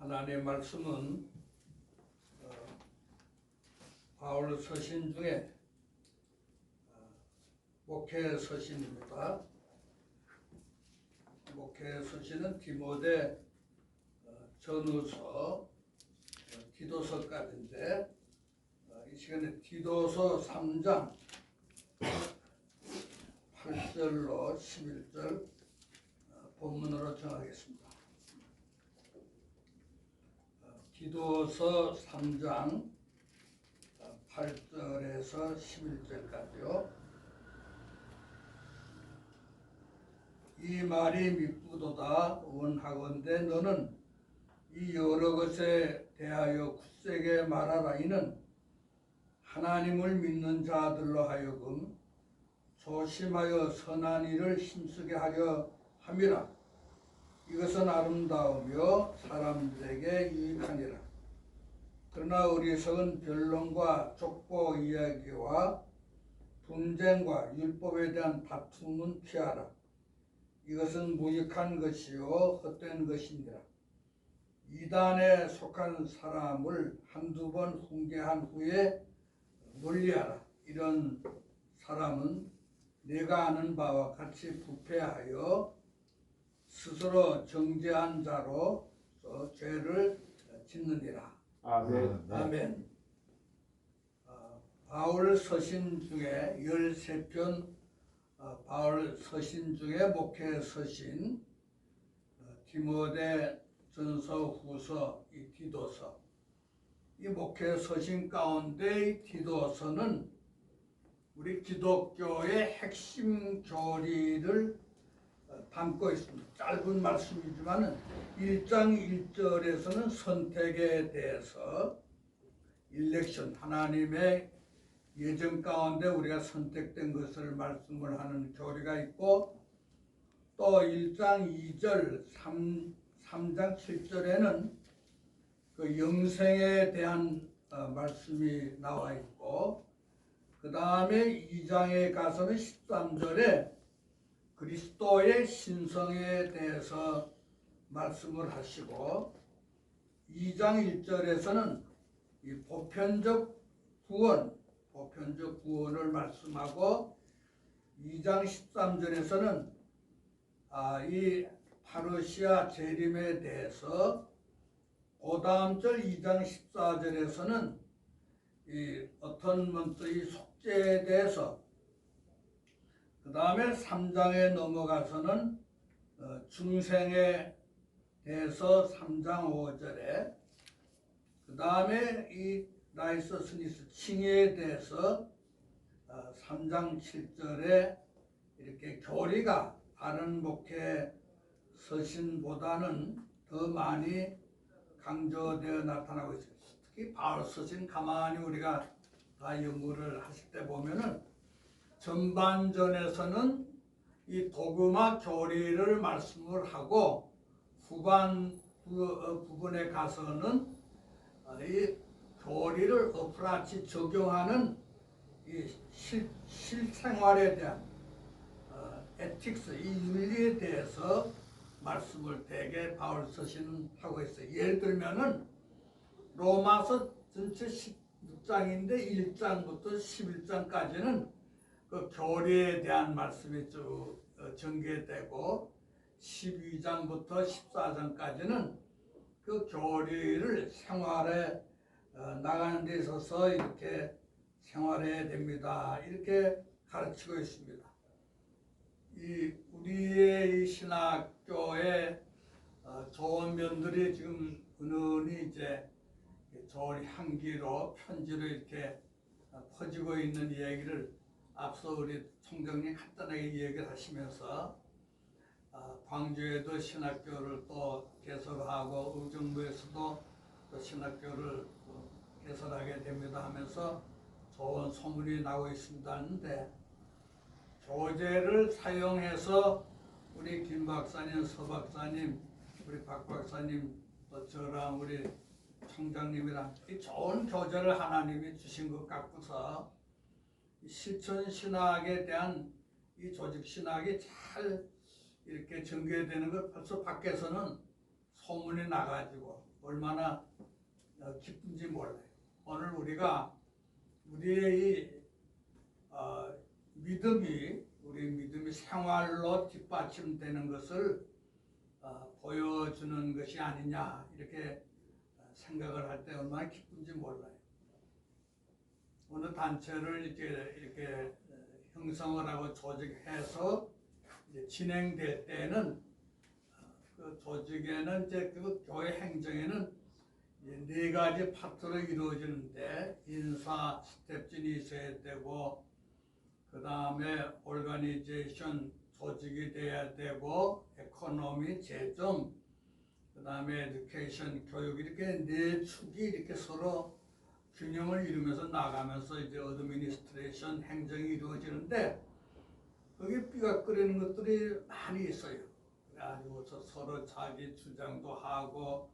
하나님의 말씀은 바울 서신 중에 목회 서신입니다. 목회 서신은 디모데 전후서, 디도서까지인데 이 시간에 디도서 3장 8절로 11절 본문으로 정하겠습니다. 디도서 3장 8절에서 11절까지요. 이 말이 미쁘도다 원하건대 너는 이 여러 것에 대하여 굳세게 말하라. 이는 하나님을 믿는 자들로 하여금 조심하여 선한 일을 힘쓰게 하려 함이라. 이것은 아름다우며 사람들에게 유익하니라. 그러나 어리석은 변론과 족보 이야기와 분쟁과 율법에 대한 다툼은 피하라. 이것은 무익한 것이요 헛된 것이니라. 이단에 속한 사람을 한두 번 훈계한 후에 논리하라. 이런 사람은 내가 아는 바와 같이 부패하여 스스로 정죄한 자로 죄를 짓느니라. 아멘. 아멘. 바울 서신 중에 13편 바울 서신 중에 목회 서신 디모데 전서 후서 이 디도서 이 목회 서신 가운데 이 디도서는 우리 기독교의 핵심 교리를 담고 있습니다. 짧은 말씀이지만 1장 1절에서는 선택에 대해서 일렉션, 하나님의 예정 가운데 우리가 선택된 것을 말씀을 하는 교리가 있고, 또 1장 2절, 3장 7절에는 그 영생에 대한 말씀이 나와 있고, 그 다음에 2장에 가서는 13절에 그리스도의 신성에 대해서 말씀을 하시고, 2장 1절에서는 이 보편적 구원을 말씀하고, 2장 13절에서는 이 파르시아 재림에 대해서, 그 다음 절 2장 14절에서는 이 어떤 문자의 속죄에 대해서, 그 다음에 3장에 넘어가서는 중생에 대해서 3장 5절에, 그 다음에 이 라이서 스니스 칭의에 대해서 3장 7절에 이렇게 교리가 다른 목회 서신보다는 더 많이 강조되어 나타나고 있습니다. 특히 바울 서신 가만히 우리가 다 연구를 하실 때 보면은 전반전에서는 이 도그마 교리를 말씀을 하고, 후반 부분에 가서는 이 교리를 어프라치 적용하는 이 실생활에 대한 에틱스, 이 윤리에 대해서 말씀을 대개 바울 서신은 하고 있어요. 예를 들면은 로마서 전체 16장인데 1장부터 11장까지는 그 교리에 대한 말씀이 쭉 전개되고, 12장부터 14장까지는 그 교리를 생활에 나가는 데 있어서 이렇게 생활해야 됩니다. 이렇게 가르치고 있습니다. 우리의 이 신학교의 좋은 면들이 지금 은은히 이제 좋은 향기로 편지로 이렇게 퍼지고 있는 얘기를 앞서 우리 총장님 간단하게 얘기를 하시면서, 광주에도 신학교를 또 개설하고 의정부에서도 또 신학교를 개설하게 됩니다 하면서 좋은 소문이 나고 있습니다 하는데, 교재를 사용해서 우리 김 박사님, 서 박사님, 우리 박 박사님, 또 저랑 우리 총장님이랑 이 좋은 교재를 하나님이 주신 것 같고서 실천 신학에 대한 이 조직 신학이 잘 이렇게 전개되는 것 벌써 밖에서는 소문이 나가지고 얼마나 기쁜지 몰라요. 오늘 우리가 우리의 우리 믿음이 생활로 뒷받침되는 것을 보여주는 것이 아니냐 이렇게 생각을 할 때 얼마나 기쁜지 몰라요. 어느 단체를 이렇게 형성을 하고 조직해서 이제 진행될 때는 그 조직에는 이제 그 교회 행정에는 이제 4가지 파트로 이루어지는데 인사 스텝진이 있어야 되고 그 다음에 오르가니제이션 조직이 돼야 되고 에코노미 재정 그 다음에 에듀케이션 교육 이렇게 4축이 이렇게 서로 균형을 이루면서 나가면서 이제 어드미니스트레이션 행정이 이루어지는데 거기 삐걱거리는 것들이 많이 있어요. 그래가지고 서로 자기 주장도 하고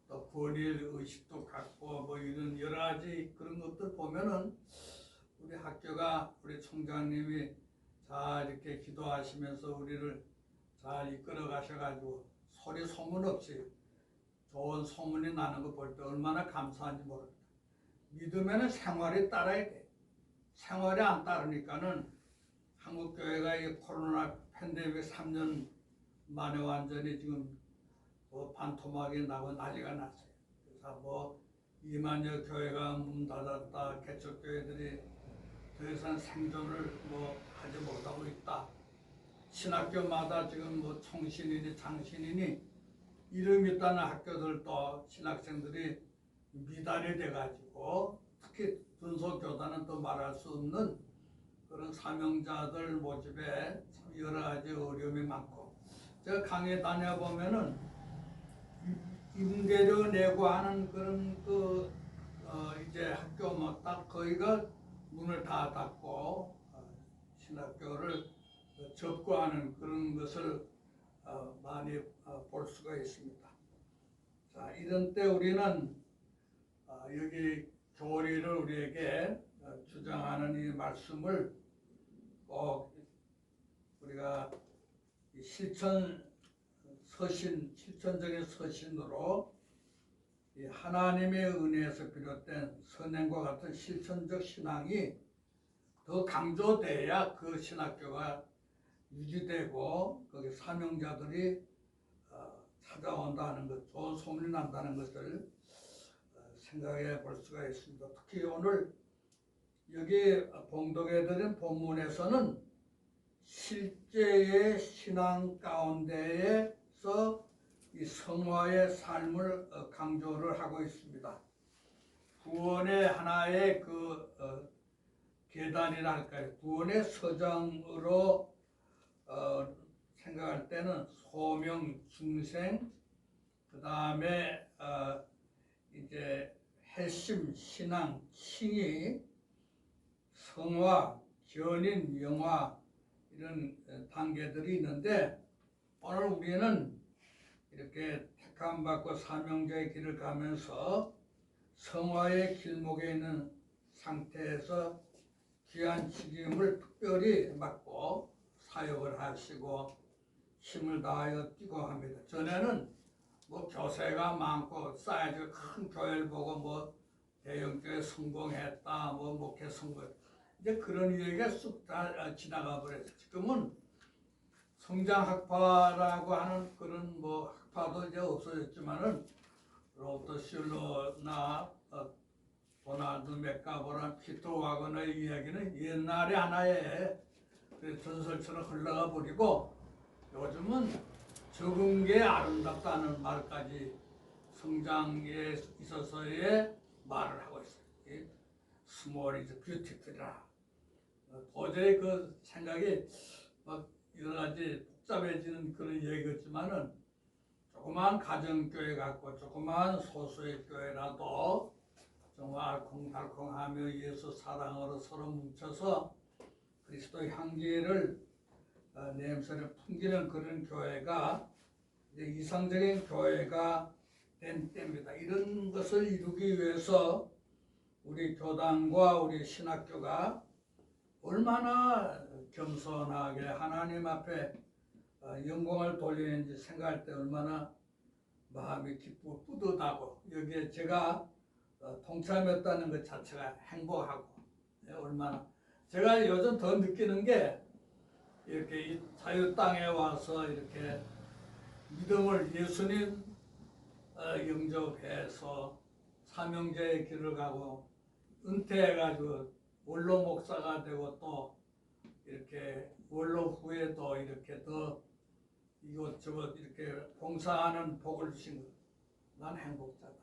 또 권위의 의식도 갖고 뭐 이런 여러 가지 그런 것들 보면은 우리 학교가 우리 총장님이 잘 이렇게 기도하시면서 우리를 잘 이끌어 가셔가지고 소리 소문 없이 좋은 소문이 나는 거 볼 때 얼마나 감사한지 모릅니다. 믿으면은 생활이 따라야 돼. 생활이 안 따르니까는 한국 교회가 이 코로나 팬데믹 3년 만에 완전히 지금 뭐 반토막이 나고 난리가 났어요. 그래서 뭐 2만여 교회가 문 닫았다. 개척교회들이 더 이상 생존을 뭐 하지 못하고 있다. 신학교마다 지금 뭐 총신이니 장신이니 이름 있다는 학교들도 신학생들이 미달이 돼가지고 특히 tun소교단은 또 말할 수 없는 그런 사명자들 모집에 여러 가지 어려움이 많고 제가 강의 다녀보면은 임대료 내고 하는 그런 이제 학교 뭐 딱 거기가 문을 다 닫고 신학교를 접고하는 그런 것을 많이 볼 수가 있습니다. 자, 이런 때 우리는 여기 교리를 우리에게 주장하는 이 말씀을 꼭 우리가 실천적인 서신으로 이 하나님의 은혜에서 비롯된 선행과 같은 실천적 신앙이 더 강조돼야 그 신학교가 유지되고 거기 사명자들이 찾아온다는 것, 좋은 소문이 난다는 것을 생각해 볼 수가 있습니다. 특히 오늘 여기 봉독해드린 본문에서는 실제의 신앙 가운데에서 이 성화의 삶을 강조를 하고 있습니다. 구원의 하나의 계단이라 할까요? 구원의 서장으로 생각할 때는 소명, 중생, 그 다음에 이제 핵심, 신앙, 칭의, 성화, 견인, 영화 이런 단계들이 있는데 오늘 우리는 이렇게 택함받고 사명자의 길을 가면서 성화의 길목에 있는 상태에서 귀한 책임을 특별히 맡고 사역을 하시고 힘을 다하여 뛰고 합니다. 전에는 뭐 교세가 많고 사이즈 큰 교회를 보고 뭐 대형교회 성공했다, 뭐 목회 성공 이제 그런 얘기가 쑥 다 지나가 버렸어요. 지금은 성장학파라고 하는 그런 뭐 학파도 이제 없어졌지만은 로버트 슐러나 도나드 맥가버나 피터 와거너의 이야기는 옛날에 하나의 전설처럼 흘러가 버리고 요즘은 적은 게 아름답다는 말까지 성장에 있어서의 말을 하고 있어요. 스몰 이즈 뷰티풀이라. 도저히 그 생각이 막 여러 가지 복잡해지는 그런 얘기였지만은 조그마한 가정교회 같고 조그마한 소수의 교회라도 정말 알콩달콩하며 예수 사랑으로 서로 뭉쳐서 그리스도 향기를 냄새를 풍기는 그런 교회가 이제 이상적인 교회가 된 때입니다. 이런 것을 이루기 위해서 우리 교단과 우리 신학교가 얼마나 겸손하게 하나님 앞에 영광을 돌리는지 생각할 때 얼마나 마음이 기쁘고 뿌듯하고 여기에 제가 동참했다는 것 자체가 행복하고 얼마나 제가 요즘 더 느끼는 게 이렇게 이 자유 땅에 와서 이렇게 믿음을 예수님 영접해서 삼형제의 길을 가고 은퇴해가지고 원로 목사가 되고 또 이렇게 원로 후에도 이렇게 더 이것저것 이렇게 봉사하는 복을 주신 것. 난 행복자다.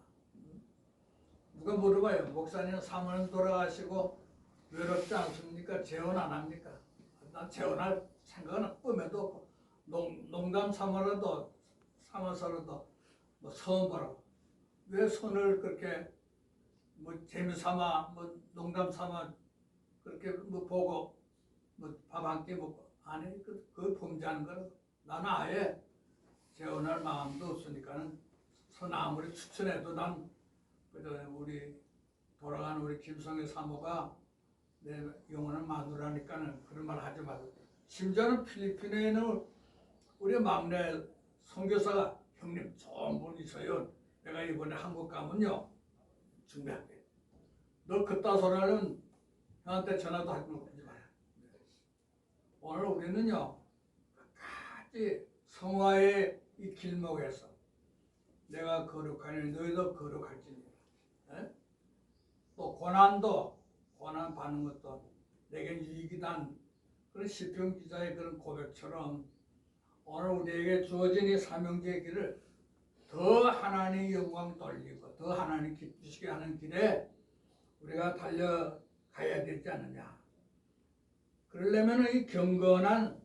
누가 물어봐요. 목사님 사모님 돌아가시고 외롭지 않습니까? 재혼 안 합니까? 난 재혼할 생각은 꿈에도 없고 농담 삼아서라도 뭐 처음 보라고. 왜 손을 그렇게 뭐 재미삼아 뭐 농담 삼아 그렇게 뭐 보고 뭐 밥 한 끼 먹고 아니 그 범죄하는 거라고. 나는 아예 재혼할 마음도 없으니까는 선 아무리 추천해도 난 그저 우리 돌아가는 우리 김성애 사모가 내 영혼을 마누라니까는 그런 말 하지 말고. 심지어는 필리핀에 있는 우리 막내 선교사가 형님 좋은 분 있어요. 내가 이번에 한국 가면요 준비할게. 너 그따 소리 하면 형한테 전화도 하지 마라. 오늘 우리는요 끝까지 성화의 이 길목에서 내가 거룩하니 너희도 거룩할지니라. 또 고난 받는 것도 내게 유익이단 그런 시편 기자의 그런 고백처럼 오늘 우리에게 주어진 이 사명제의 길을 더 하나님의 영광 돌리고 더 하나님 기쁘시게 하는 길에 우리가 달려가야 되지 않느냐. 그러려면 이 경건한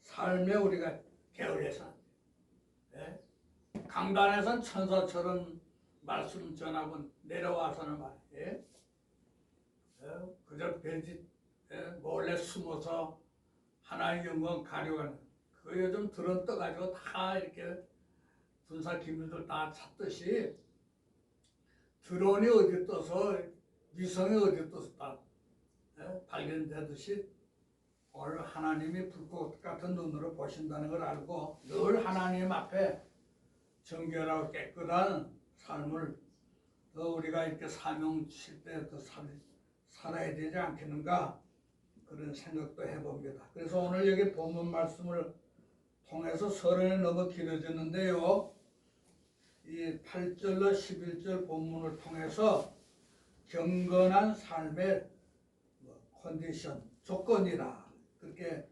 삶에 우리가 게을러서 강단에선 천사처럼 말씀 전하고 내려와서는 말이에요. 그저 벤치 몰래 숨어서 하나의 영광 가려가는 그 요즘 드론 떠가지고 다 이렇게 군사 기밀들 다 찾듯이 드론이 어디 떠서 위성이 어디 떠서 다 발견되듯이 오늘 하나님이 불꽃 같은 눈으로 보신다는 걸 알고 늘 하나님 앞에 정결하고 깨끗한 삶을 더 우리가 이렇게 사명 주실 때 더 살아야 되지 않겠는가 그런 생각도 해봅니다. 그래서 오늘 여기 본문 말씀을 통해서 서론이 너무 길어졌는데요. 이 8절로 11절 본문을 통해서 경건한 삶의 컨디션, 조건이라 그렇게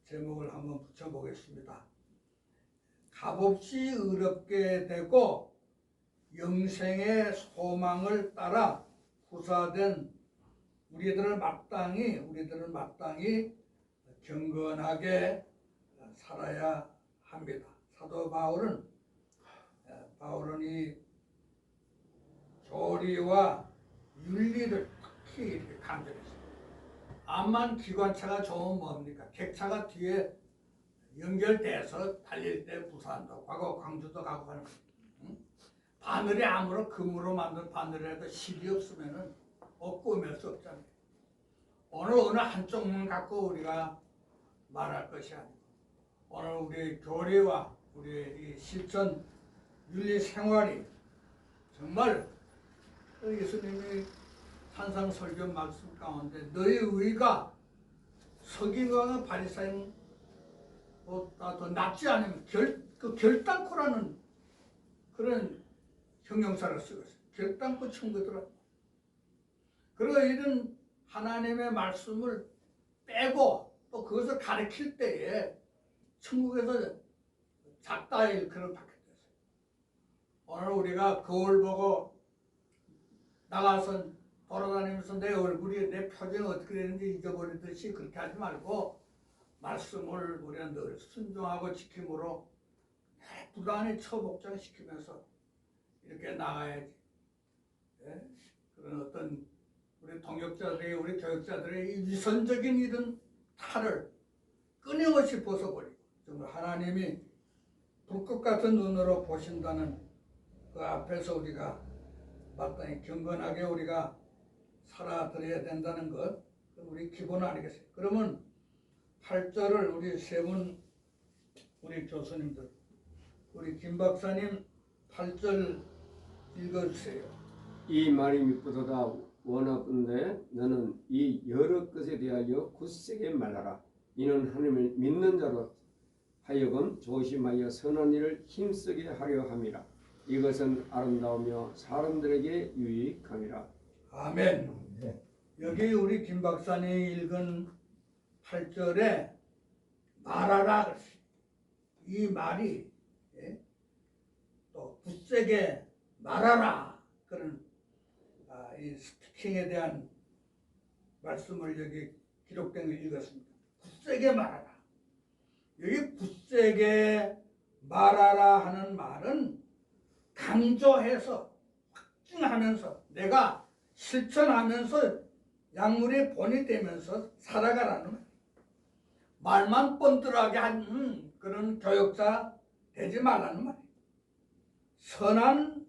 제목을 한번 붙여보겠습니다. 값없이 의롭게 되고 영생의 소망을 따라 후사된 우리들은 마땅히 경건하게 살아야 합니다. 사도 바울은 이 교리와 윤리를 특히 이렇게 강조했어요. 암만 기관차가 좋으면 뭡니까? 객차가 뒤에 연결돼서 달릴 때 부산도 가고 광주도 가고 하는 거예요. 바늘이 아무런 금으로 만든 바늘이라도 실이 없으면은 꾸밀 수 없잖아요. 오늘 어느 한쪽만 갖고 우리가 말할 것이 아니고 오늘 우리의 교리와 우리의 이 실천 윤리 생활이 정말 예수님이 산상설교 말씀 가운데 너희 의가 서기관과 바리새인보다 더 낫지 않으면 결단코라는 그런 형용사를 쓰고 있어요. 결단코 친구들아. 그리고 이런 하나님의 말씀을 빼고 또 그것을 가르칠 때에 천국에서 작다의 일컬을 받게 됐어요. 오늘 우리가 거울 보고 나가서 돌아다니면서 내 얼굴이 내 표정이 어떻게 되는지 잊어버리듯이 그렇게 하지 말고 말씀을 우리가 늘 순종하고 지킴으로 부단히 처복장시키면서 이렇게 나가야지. 그런 어떤 우리 동역자들이 우리 교육자들의 이 위선적인 이런 탈을 끊임없이 벗어버리고 정말 하나님이 불꽃 같은 눈으로 보신다는 그 앞에서 우리가 마땅히 경건하게 우리가 살아드려야 된다는 것 우리 기본 아니겠어요? 그러면 8절을 우리 세 분 우리 교수님들 우리 김 박사님 8절 읽어주세요. 이 말이 미쁘도다 원하건대 너는 이 여러 것에 대하여 굳세게 말하라. 이는 하나님을 믿는 자로 하여금 조심하여 선한 일을 힘쓰게 하려 함이라. 이것은 아름다우며 사람들에게 유익함이라. 아멘. 네. 여기 우리 김 박사님이 읽은 8절에 말하라 그랬어요. 이 말이 또 굳세게 말하라 그런 이 스피킹에 대한 말씀을 여기 기록된 걸 읽었습니다. 굳세게 말하라. 여기 굳세게 말하라 하는 말은 강조해서 확증하면서 내가 실천하면서 약물의 본이 되면서 살아가라는 거예요. 말만 뻔들하게 하는 그런 교역자 되지 말라는 말이에요. 선한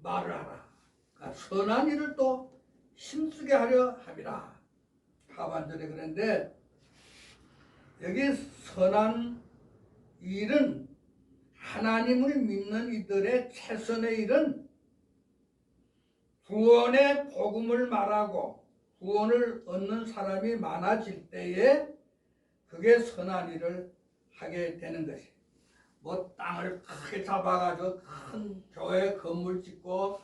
말을 하라. 그러니까 선한 일을 또 힘쓰게 하려 함이라. 하반절에 그런데 여기 선한 일은 하나님을 믿는 이들의 최선의 일은 구원의 복음을 말하고 구원을 얻는 사람이 많아질 때에 그게 선한 일을 하게 되는 것이. 뭐 땅을 크게 잡아가지고 큰 교회 건물 짓고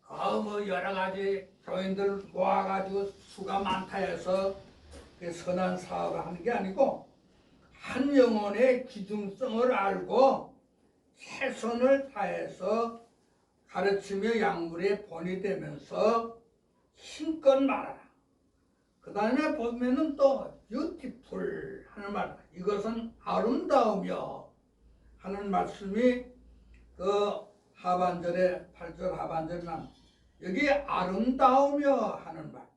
뭐 여러 가지 교인들 모아가지고 수가 많다 해서 선한 사업을 하는 게 아니고 한 영혼의 기중성을 알고 최선을 다해서 가르치며 약물의 본이 되면서 힘껏 말하라. 그 다음에 보면은 또 beautiful 하는 말, 이것은 아름다우며 하는 말씀이 그 하반절에 8절 하반절에 난 여기 아름다우며 하는 말,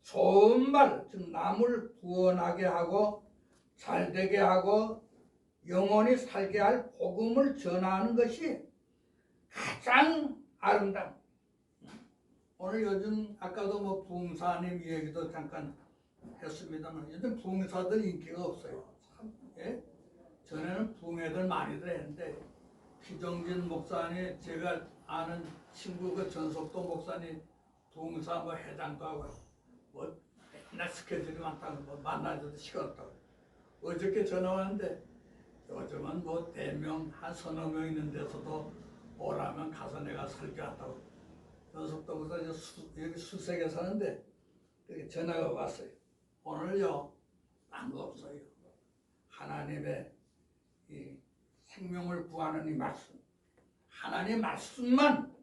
좋은 말, 즉 남을 구원하게 하고 잘되게 하고 영원히 살게 할 복음을 전하는 것이 가장 아름다운. 오늘 요즘 아까도 뭐 부흥사님 얘기도 잠깐 했습니다만 요즘 부흥사들 인기가 없어요. 참, 예? 전에는 부흥회들 많이들 했는데 피정진 목사님, 제가 아는 친구 그 전석도 목사님 부흥사 뭐 회장도 하고 뭐 맨날 스케줄이 많다고 뭐 만나줘도 시간 없다고. 어저께 전화 왔는데 요즘은 뭐 대명 한 서너 명 있는 데서도 오라면 가서 내가 설교한다고. 연속도 보다 여기 수색에 사는데 이렇게 전화가 왔어요. 오늘요 딴 거 없어요. 하나님의 이 생명을 구하는 이 말씀, 하나님의 말씀만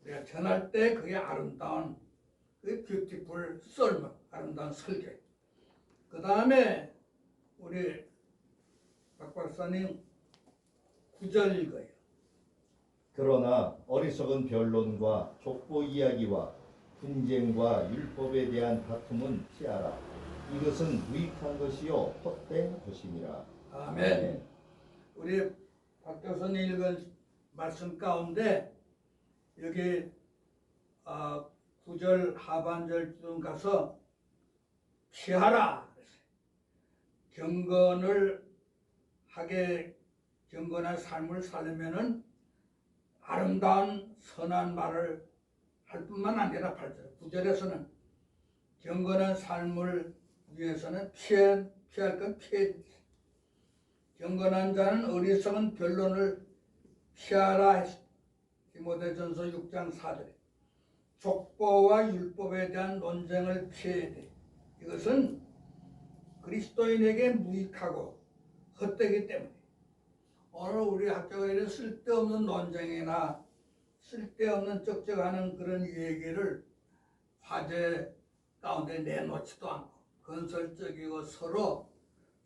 내가 전할 때 그게 아름다운 그 뷰티풀 썰머, 아름다운 설교. 그 다음에 우리 박 박사님 9절 읽어요. 그러나 어리석은 변론과 족보 이야기와 분쟁과 율법에 대한 다툼은 피하라. 이것은 무익한 것이요 헛된 것임이라. 아멘. 우리 박 교수님 읽은 말씀 가운데 여기 9절 하반절쯤 가서 피하라. 경건한 삶을 살려면은 아름다운 선한 말을 할 뿐만 아니라 8절, 9절에서는 경건한 삶을 위해서는 피할 건 피해. 경건한 자는 어리석은 변론을 피하라 했습니다. 디모데전서 6장 4절에 족보와 율법에 대한 논쟁을 피해야 돼. 이것은 그리스도인에게 무익하고 헛되기 때문에 오늘 우리 학교에 쓸데없는 논쟁이나 쓸데없는 쩍쩍하는 그런 얘기를 화제 가운데 내놓지도 않고 건설적이고 서로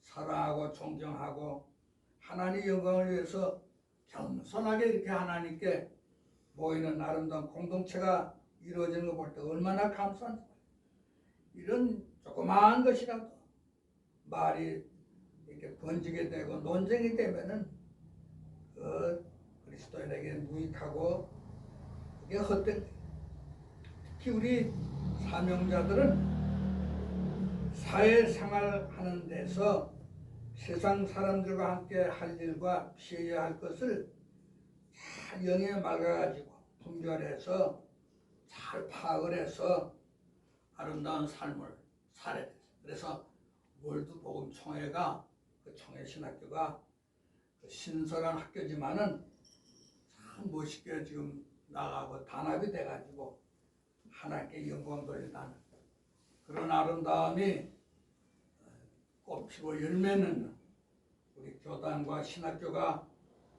사랑하고 존경하고 하나님 영광을 위해서 겸손하게 이렇게 하나님께 모이는 아름다운 공동체가 이루어지는 거 볼 때 얼마나 감사한지. 이런 조그마한 것이라도 말이 이렇게 번지게 되고 논쟁이 되면은 그 그리스도인에게 무익하고 그게 헛된 거예요. 특히 우리 사명자들은 사회생활하는 데서 세상 사람들과 함께 할 일과 피해야 할 것을 잘 영에 맑아가지고 분별해서 잘 파악을 해서 아름다운 삶을 살아야 돼. 그래서 월드복음총회가 그 총회신학교가 그 신설한 학교지만은 참 멋있게 지금 나가고 단합이 돼가지고 하나님께 영광 돌리는 그런 아름다움이 꽃피고 열매는 우리 교단과 신학교가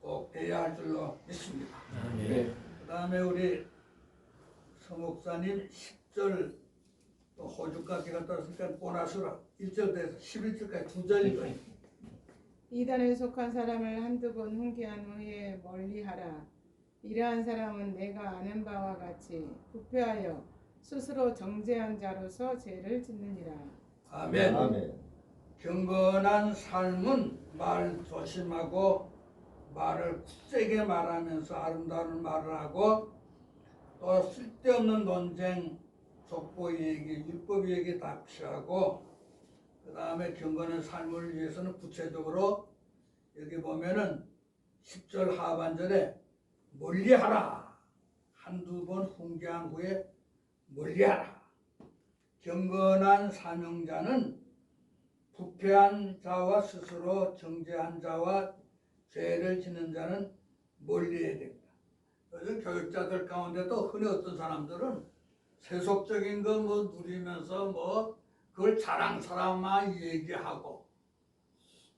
꼭 돼야 할 줄로 믿습니다. 네. 그 다음에 우리 서목사님 10절 또 호주까지가 떨었으니까 보너스로 1절에서 11절까지 2절 이단에 속한 사람을 한두 번 훈계한 후에 멀리하라. 이러한 사람은 내가 아는 바와 같이 부패하여 스스로 정죄한 자로서 죄를 짓느니라. 아멘. 아멘. 경건한 삶은 말 조심하고 말을 굳세게 말하면서 아름다운 말을 하고 또 쓸데없는 논쟁, 족보 얘기, 율법 얘기 다 피하고 그 다음에 경건한 삶을 위해서는 구체적으로 여기 보면은 10절 하반절에 멀리하라. 한두 번 훈계한 후에 멀리하라. 경건한 사명자는 부패한 자와 스스로 정죄한 자와 죄를 짓는 자는 멀리해야 됩니다. 요즘 교육자들 가운데도 흔히 어떤 사람들은 세속적인 거 뭐 누리면서 뭐 그걸 자랑스러워만 얘기하고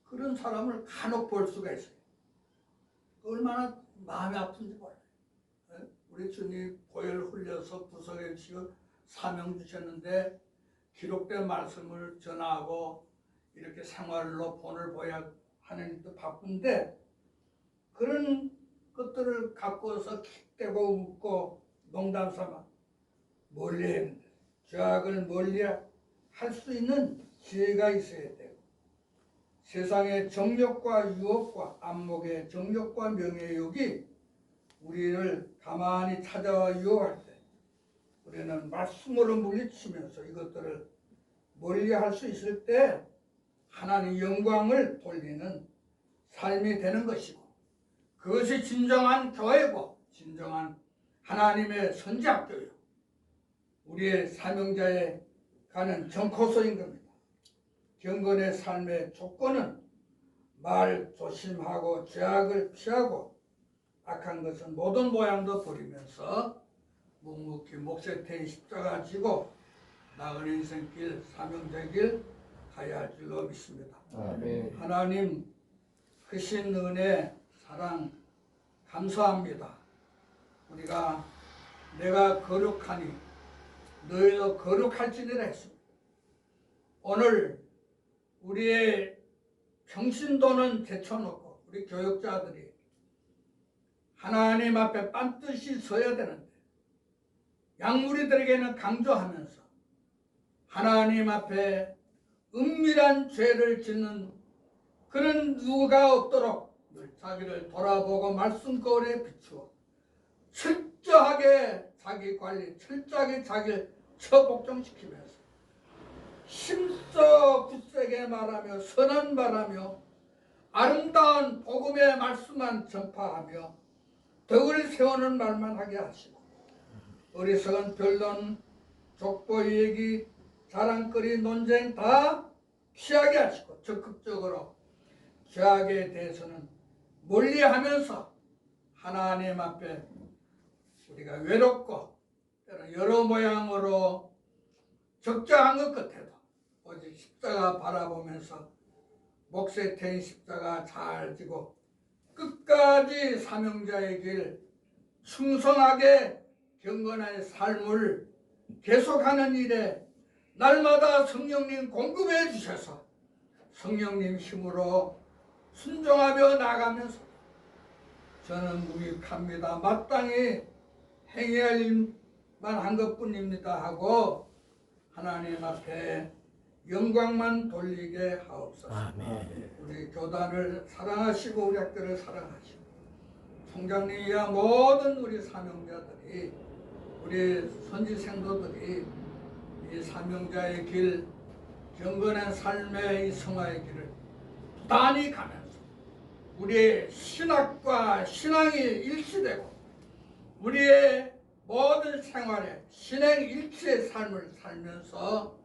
그런 사람을 간혹 볼 수가 있어요. 얼마나 마음이 아픈지 몰라요. 우리 주님 보혈 흘려서 구속해 주시고 사명 주셨는데 기록된 말씀을 전하고 이렇게 생활로 본을 보야 하는 일도 바쁜데 그런 것들을 갖고서 킥대고 웃고 농담 삼아 멀리해야 됩니다. 죄악을 멀리할 수 있는 지혜가 있어야 되고 세상의 정욕과 유혹과 안목의 정욕과 명예욕이 우리를 가만히 찾아와 유혹할 때 우리는 말씀으로 물리치면서 이것들을 멀리할 수 있을 때 하나님 영광을 돌리는 삶이 되는 것이고 그것이 진정한 교회고 진정한 하나님의 선지학교요 우리의 사명자에 가는 정코소인 겁니다. 경건의 삶의 조건은 말 조심하고 죄악을 피하고 악한 것은 모든 모양도 버리면서 묵묵히 목세 태인 십자가 지고 나은 인생길 사명자길 가야 할 줄로 믿습니다. 아멘. 하나님 크신 은혜 사랑 감사합니다. 우리가 내가 거룩하니 너희도 거룩할지니라 했습니다. 오늘 우리의 평신도는 제쳐놓고 우리 교육자들이 하나님 앞에 반드시 서야 되는데 양무리들에게는 강조하면서 하나님 앞에 은밀한 죄를 짓는 그런 누가 없도록 자기를 돌아보고 말씀 거울에 비추어 철저하게 자기 관리, 철저하게 자기를 처복종시키면서 힘써 굳세게 말하며 선한 말하며 아름다운 복음의 말씀만 전파하며 덕을 세우는 말만 하게 하시고 어리석은 변론, 족보 얘기, 자랑거리, 논쟁 다 피하게 하시고 적극적으로 죄악에 대해서는 멀리하면서 하나님 앞에 우리가 외롭고 여러 모양으로 적정한 것 같아도 오직 십자가 바라보면서 목세 태인 십자가 잘 지고 끝까지 사명자의 길 충성하게 경건한 삶을 계속하는 일에 날마다 성령님 공급해 주셔서 성령님 힘으로 순종하며 나가면서 저는 무익합니다. 마땅히 행해야 할 일만 한 것뿐입니다 하고 하나님 앞에 영광만 돌리게 하옵소서. 아멘. 우리 교단을 사랑하시고 우리 학교를 사랑하시고 총장님이야 모든 우리 사명자들이 우리 선지생도들이 이 사명자의 길 경건한 삶의 이 성화의 길을 부단히 가면서 우리의 신학과 신앙이 일치되고 우리의 모든 생활에 신행일치의 삶을 살면서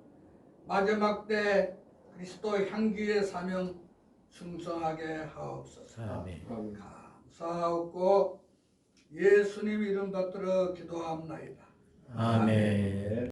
마지막 때 그리스도 향기의 사명 충성하게 하옵소서. 아멘. 아멘. 감사하고 예수님 이름 받들어 기도합나이다. 아멘.